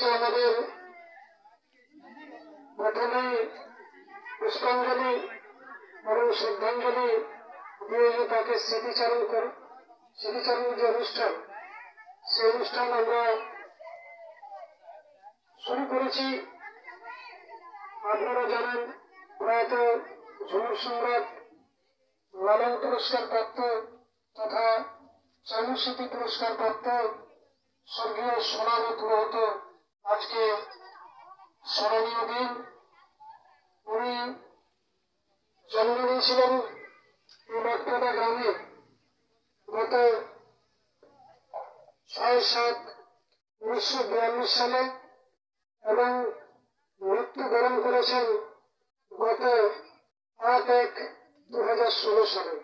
আজকে আমাদের প্রথমে পুষ্পাঞ্জলি এবং শ্রদ্ধাঞ্জলি দিয়ে তাকে স্মৃতিচারণ যে অনুষ্ঠান, সেই অনুষ্ঠান আমরা শুরু করেছি। আপনারা জানেন প্রয়াত ঝুমুর সম্রাট, লালন পুরস্কার প্রাপ্ত তথা চামুস্মৃতি পুরস্কার প্রাপ্ত স্বর্গীয় সোনামত মাহাতো আজকে স্মরণীয় দিন। উনি জন্ম নিয়েছিলেন এই বাগপাড়া গ্রামে গত 6/7/1942 সালে এবং মৃত্যুবরণ করেছেন গত 8/1/2016 সালে।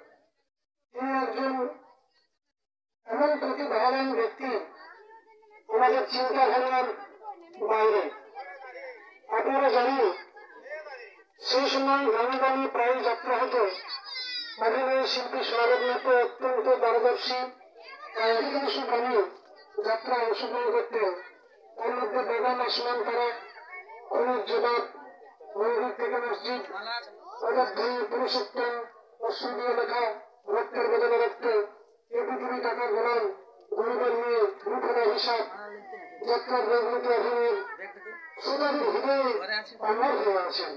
তিনি একজন এমন প্রতিভাবান ব্যক্তি, আমাদের চিন্তাভাবনার বাইরে। আপনারা জানেন সেই সময় গ্রামে গ্রামে প্রায় যাত্রা হতো। অভিনয় শিল্পী সোনামত মাহাতো অত্যন্ত পারদর্শী, প্রায় অধিকাংশ গ্রামে যাত্রা অংশগ্রহণ করতেন। তার মধ্যে বেগম আসমান তারা, খনিজ জবাব, মন্দির থেকে মসজিদ, পদার্থনী, পুরুষোত্তম, অশ্রু দিয়ে লেখা, রক্তের বদলে রক্ত, এ পৃথিবী টাকা গোলাম, গরিবের মেয়ে, রূপনা হিসাব, যাত্রার রোগমতি অভিনয়ের শ্রোতাদের হৃদয়ে অমর হয়ে আছেন।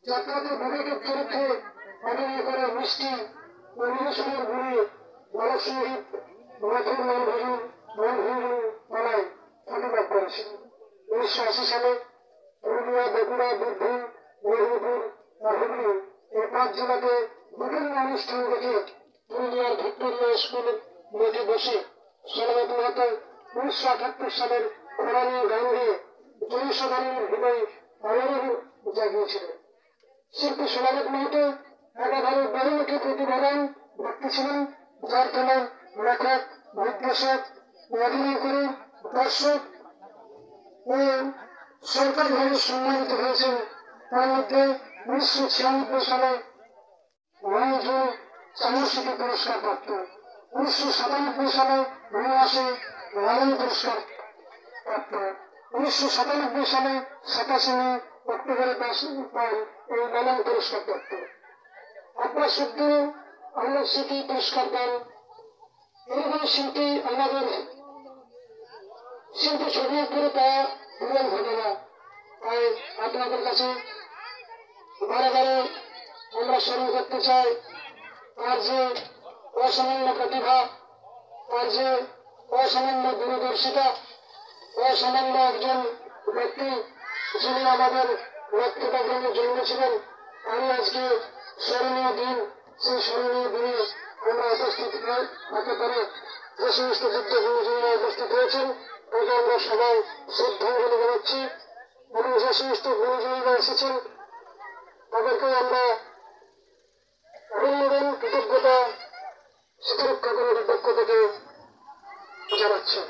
যাত্রাতে বিবেকের চরিত্রে অভিনয় করে মিষ্টি পরিবেশনের গুণে বালক সঙ্গীত, মধুর মনভঞ্জনী পালায় প্রতিবাদ করেছেন। 1980 সালে পুরুলিয়া, বগুড়া, বীরভূম, মেদিনীপুর ও হুগলি এই 5 জেলাতে বিভিন্ন অনুষ্ঠান দেখে পুরুলিয়ার ভিক্টোরিয়া স্কুল মেটে বসে সোনামত মাহাতো 1978 সালের কোরআনের গান দিয়ে জনসাধারণের হৃদয়ে আলোড়ন জাগিয়েছিলেন। শিল্পী সোনামত মাহাতো একাধারে বহুমুখী প্রতিভাবান ব্যক্তি ছিলেন, যার ফলে লেখক, নির্দেশক, অভিনয় করে দর্শক ও সরকারিভাবে সম্মানিত হয়েছেন। তার মধ্যে 1996 সালে 9 জুন চামুস্মৃতি পুরস্কার প্রাপ্ত, 1997 সালে 9 মাসে লালন পুরস্কার প্রাপ্ত, 1997 সালে 27 মে অক্টোবরে পান এই লালন পুরস্কার প্রাপ্ত। আপনার শুদ্ধ আল্লাহ স্মৃতি পুরস্কার পান এরকম শিল্পী আমাদের শিল্পী ছড়িয়ে পড়ে পাওয়া বিরল ঘটনা। তাই আপনাদের কাছে বারে বারে আমরা স্মরণ করতে চাই তার যে অসামান্য প্রতিভা, তার যে অসামান্য দূরদর্শিতা, অসামান্য একজন ব্যক্তি, যিনি আমাদের রক্তটা গ্রামে জন্মেছিলেন। আমি আজকে স্মরণীয় দিন, সেই স্মরণীয় দিনে আমরা উপস্থিত হতে পারে যে সমস্ত যুদ্ধ গুরুজনেরা উপস্থিত হয়েছেন তাকে আমরা সবাই শ্রদ্ধাঞ্জলি জানাচ্ছি এবং যে সমস্ত গুরুজনেরা এসেছেন তাদেরকে আমরা অভিনন্দন, কৃতজ্ঞতা স্বীকারোক্ত কমিটির পক্ষ থেকে জানাচ্ছি।